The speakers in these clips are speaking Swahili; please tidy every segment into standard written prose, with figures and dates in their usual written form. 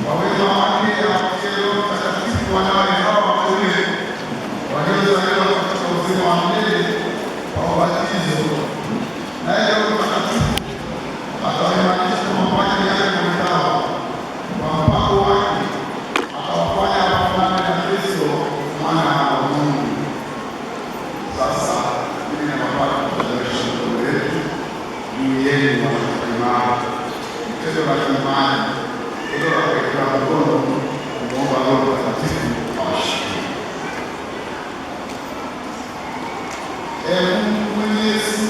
kwa uwezo wake awatie Roho Mtakatifu wanawe hawa wateule waliozaliwa katika uzima wa milele kwa ubatizo, naye Roho Mtakatifu atawaimarisha pamoja yale mwenzao kwa mpako wake, atawafanya wafanane na Kristo mwana wa Mungu. Sasa mimi napata kuelewesha ndugu yetu juu yenu wanaimani mchezo wa imani kutoka katika mkono kumwomba Roho Mtakatifu awashikie. Mungu Mwenyezi,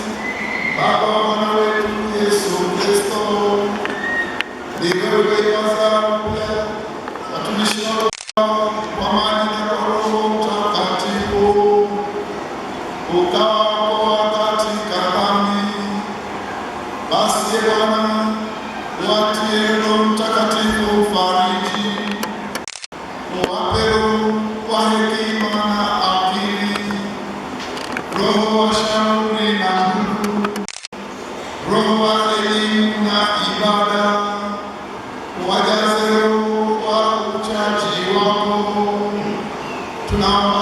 Baba wa Mwana wetu Yesu Kristo, ndivyo ulivyowazaa upya watumishi wako kwa maji na Roho Mtakatifu, ukawaokoa katika dhambi. Basi Bwana, watie Roho Mtakatifu fariji, uwape kwa hekima na akili, Roho wa shauri na nguvu, Roho wa elimu na ibada, wajaze Roho wa uchaji wako. Tunaomba